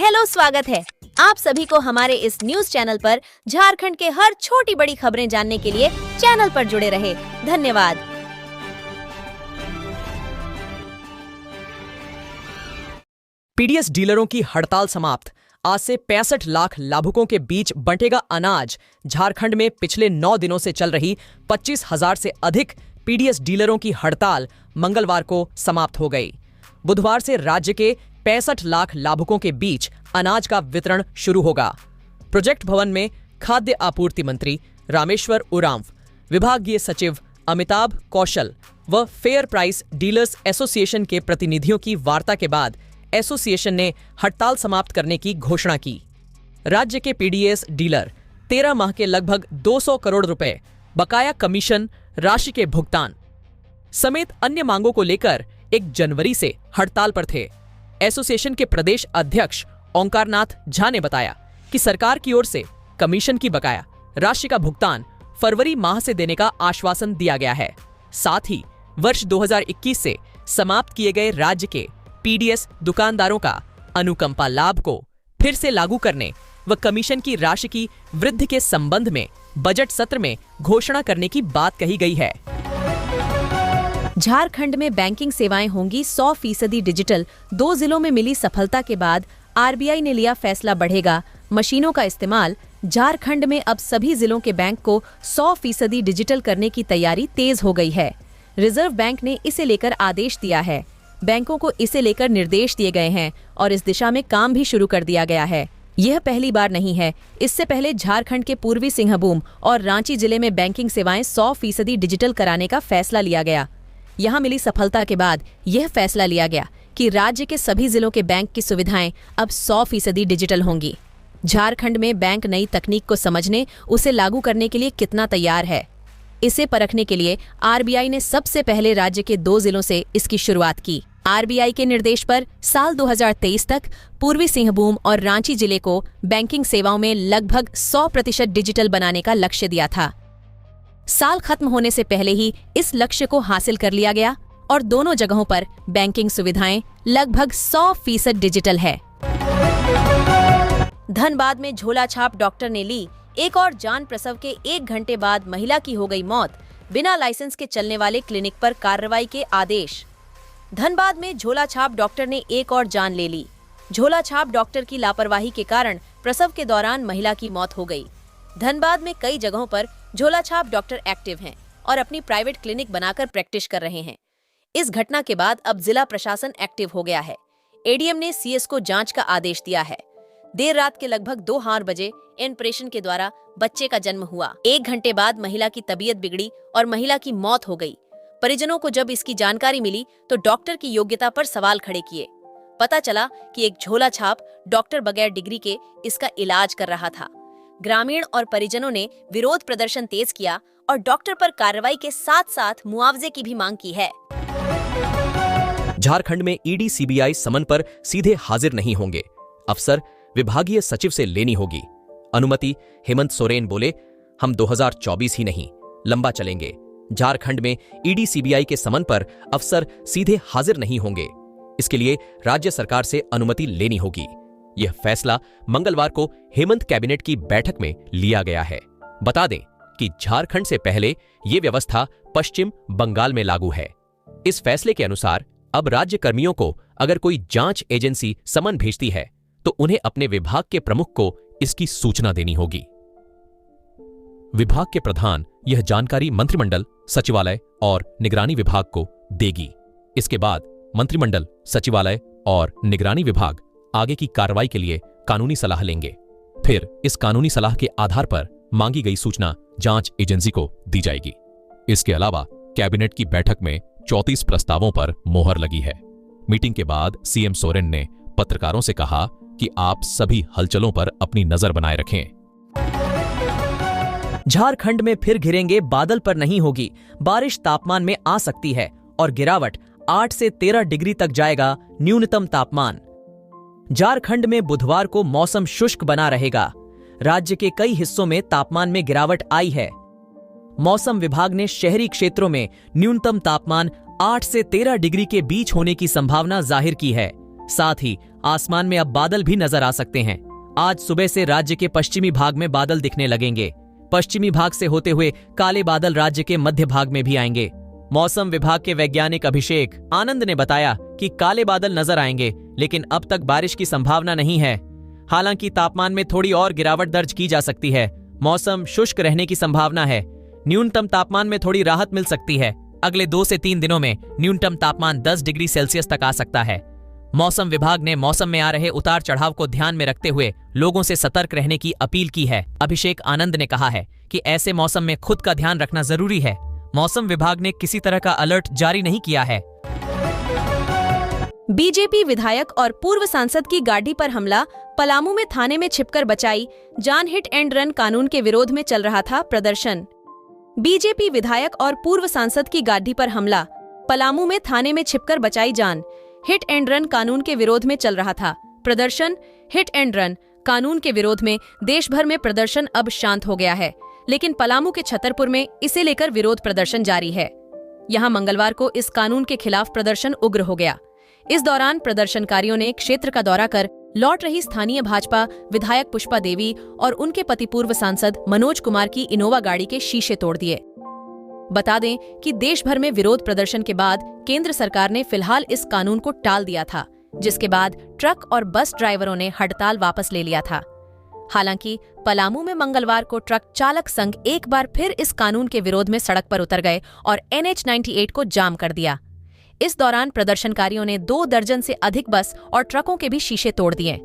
Hello, स्वागत है आप सभी को हमारे इस न्यूज चैनल पर। झारखंड के हर छोटी बड़ी खबरें जानने के लिए चैनल पर जुड़े रहे। धन्यवाद। पीडीएस डीलरों की हड़ताल समाप्त। आज से 65 लाख लाभुकों के बीच बंटेगा अनाज। झारखंड में पिछले 9 दिनों से चल रही 25,000 से अधिक पीडीएस डीलरों की हड़ताल मंगलवार को समाप्त हो गई। बुधवार से राज्य के 65 लाख लाभुकों के बीच अनाज का वितरण शुरू होगा। प्रोजेक्ट भवन में खाद्य आपूर्ति मंत्री रामेश्वर उरांव, विभागीय सचिव अमिताभ कौशल व फेयर प्राइस डीलर्स एसोसिएशन के प्रतिनिधियों की वार्ता के बाद एसोसिएशन ने हड़ताल समाप्त करने की घोषणा की। राज्य के पीडीएस डीलर 13 माह के लगभग 200 करोड़ रुपए बकाया कमीशन राशि के भुगतान समेत अन्य मांगों को लेकर 1 जनवरी से हड़ताल पर थे। एसोसिएशन के प्रदेश अध्यक्ष ओंकारनाथ झा ने बताया कि सरकार की ओर से कमीशन की बकाया राशि का भुगतान फरवरी माह से देने का आश्वासन दिया गया है। साथ ही वर्ष 2021 से समाप्त किए गए राज्य के पीडीएस दुकानदारों का अनुकंपा लाभ को फिर से लागू करने व कमीशन की राशि की वृद्धि के संबंध में बजट सत्र में घोषणा करने की बात कही गई है। झारखंड में बैंकिंग सेवाएं होंगी 100% डिजिटल। 2 जिलों में मिली सफलता के बाद आरबीआई ने लिया फैसला, बढ़ेगा मशीनों का इस्तेमाल। झारखंड में अब सभी जिलों के बैंक को 100% डिजिटल करने की तैयारी तेज हो गई है। रिजर्व बैंक ने इसे लेकर आदेश दिया है। बैंकों को इसे लेकर निर्देश दिए गए हैं और इस दिशा में काम भी शुरू कर दिया गया है। यह पहली बार नहीं है। इससे पहले झारखंड के पूर्वी सिंहभूम और रांची जिले में बैंकिंग सेवाएं 100% डिजिटल कराने का फैसला लिया गया। यहां मिली सफलता के बाद यह फैसला लिया गया कि राज्य के सभी जिलों के बैंक की सुविधाएं अब 100% डिजिटल होंगी। झारखंड में बैंक नई तकनीक को समझने, उसे लागू करने के लिए कितना तैयार है, इसे परखने के लिए आरबीआई ने सबसे पहले राज्य के 2 जिलों से इसकी शुरुआत की। आरबीआई के निर्देश पर साल 2023 तक पूर्वी सिंहभूम और रांची जिले को बैंकिंग सेवाओं में लगभग 100% डिजिटल बनाने का लक्ष्य दिया था। साल खत्म होने से पहले ही इस लक्ष्य को हासिल कर लिया गया और दोनों जगहों पर बैंकिंग सुविधाएं लगभग 100% डिजिटल है। धनबाद में झोला छाप डॉक्टर ने ली एक और जान। प्रसव के 1 घंटे बाद महिला की हो गई मौत। बिना लाइसेंस के चलने वाले क्लिनिक पर कार्रवाई के आदेश। धनबाद में झोला छाप डॉक्टर ने एक और जान ले ली। झोला छाप डॉक्टर की लापरवाही के कारण प्रसव के दौरान महिला की मौत हो गई। धनबाद में कई जगहों पर झोला छाप डॉक्टर एक्टिव हैं और अपनी प्राइवेट क्लिनिक बनाकर प्रैक्टिस कर रहे हैं। इस घटना के बाद अब जिला प्रशासन एक्टिव हो गया है। एडीएम ने सीएस को जांच का आदेश दिया है। देर रात के लगभग 2 बजे ऑपरेशन के द्वारा बच्चे का जन्म हुआ। 1 घंटे बाद महिला की तबीयत बिगड़ी और महिला की मौत हो गई। परिजनों को जब इसकी जानकारी मिली तो डॉक्टर की योग्यता पर सवाल खड़े किए। पता चला कि एक झोला छाप डॉक्टर बगैर डिग्री के इसका इलाज कर रहा था। ग्रामीण और परिजनों ने विरोध प्रदर्शन तेज किया और डॉक्टर पर कार्रवाई के साथ साथ मुआवजे की भी मांग की है। झारखंड में ईडी सीबीआई समन पर सीधे हाजिर नहीं होंगे। अफसर विभागीय सचिव से लेनी होगी अनुमति। हेमंत सोरेन बोले, हम 2024 ही नहीं, लंबा चलेंगे। झारखंड में ईडी सीबीआई के समन पर अफसर सीधे हाजिर नहीं होंगे। इसके लिए राज्य सरकार से अनुमति लेनी होगी। यह फैसला मंगलवार को हेमंत कैबिनेट की बैठक में लिया गया है। बता दें कि झारखंड से पहले यह व्यवस्था पश्चिम बंगाल में लागू है। इस फैसले के अनुसार अब राज्य कर्मियों को अगर कोई जांच एजेंसी समन भेजती है तो उन्हें अपने विभाग के प्रमुख को इसकी सूचना देनी होगी। विभाग के प्रधान यह जानकारी मंत्रिमंडल, सचिवालय और निगरानी विभाग को देगी। इसके बाद मंत्रिमंडल, सचिवालय और निगरानी विभाग आगे की कार्रवाई के लिए कानूनी सलाह लेंगे। फिर इस कानूनी सलाह के आधार पर मांगी गई सूचना जांच एजेंसी को दी जाएगी। इसके अलावा कैबिनेट की बैठक में 34 प्रस्तावों पर मोहर लगी है। मीटिंग के बाद सीएम सोरेन ने पत्रकारों से कहा कि आप सभी हलचलों पर अपनी नजर बनाए रखें। झारखंड में फिर घिरेंगे बादल पर नहीं होगी बारिश। तापमान में आ सकती है और गिरावट। 8 से 13 डिग्री तक जाएगा न्यूनतम तापमान। झारखंड में बुधवार को मौसम शुष्क बना रहेगा। राज्य के कई हिस्सों में तापमान में गिरावट आई है। मौसम विभाग ने शहरी क्षेत्रों में न्यूनतम तापमान 8 से 13 डिग्री के बीच होने की संभावना जाहिर की है। साथ ही आसमान में अब बादल भी नजर आ सकते हैं। आज सुबह से राज्य के पश्चिमी भाग में बादल दिखने लगेंगे। पश्चिमी भाग से होते हुए काले बादल राज्य के मध्य भाग में भी आएंगे। मौसम विभाग के वैज्ञानिक अभिषेक आनंद ने बताया कि काले बादल नजर आएंगे, लेकिन अब तक बारिश की संभावना नहीं है। हालांकि तापमान में थोड़ी और गिरावट दर्ज की जा सकती है। मौसम शुष्क रहने की संभावना है। न्यूनतम तापमान में थोड़ी राहत मिल सकती है। अगले 2 से 3 दिनों में न्यूनतम तापमान 10 डिग्री सेल्सियस तक आ सकता है। मौसम विभाग ने मौसम में आ रहे उतार चढ़ाव को ध्यान में रखते हुए लोगों से सतर्क रहने की अपील की है। अभिषेक आनंद ने कहा है कि ऐसे मौसम में खुद का ध्यान रखना जरूरी है। मौसम विभाग ने किसी तरह का अलर्ट जारी नहीं किया है। बीजेपी विधायक और पूर्व सांसद की गाड़ी पर हमला, पलामू में थाने में छिपकर बचाई जान। हिट एंड रन कानून के विरोध में चल रहा था प्रदर्शन। बीजेपी विधायक और पूर्व सांसद की गाड़ी पर हमला, पलामू में थाने में छिपकर बचाई जान। हिट एंड रन कानून के विरोध में चल रहा था प्रदर्शन। हिट एंड रन कानून के विरोध में देश भर में प्रदर्शन अब शांत हो गया है, लेकिन पलामू के छतरपुर में इसे लेकर विरोध प्रदर्शन जारी है। यहां मंगलवार को इस कानून के खिलाफ प्रदर्शन उग्र हो गया। इस दौरान प्रदर्शनकारियों ने क्षेत्र का दौरा कर लौट रही स्थानीय भाजपा विधायक पुष्पा देवी और उनके पति पूर्व सांसद मनोज कुमार की इनोवा गाड़ी के शीशे तोड़ दिए। बता दें कि देश भर में विरोध प्रदर्शन के बाद केंद्र सरकार ने फिलहाल इस कानून को टाल दिया था, जिसके बाद ट्रक और बस ड्राइवरों ने हड़ताल वापस ले लिया था। हालांकि पलामू में मंगलवार को ट्रक चालक संघ एक बार फिर इस कानून के विरोध में सड़क पर उतर गए और NH 98 को जाम कर दिया। इस दौरान प्रदर्शनकारियों ने 2 दर्जन से अधिक बस और ट्रकों के भी शीशे तोड़ दिए।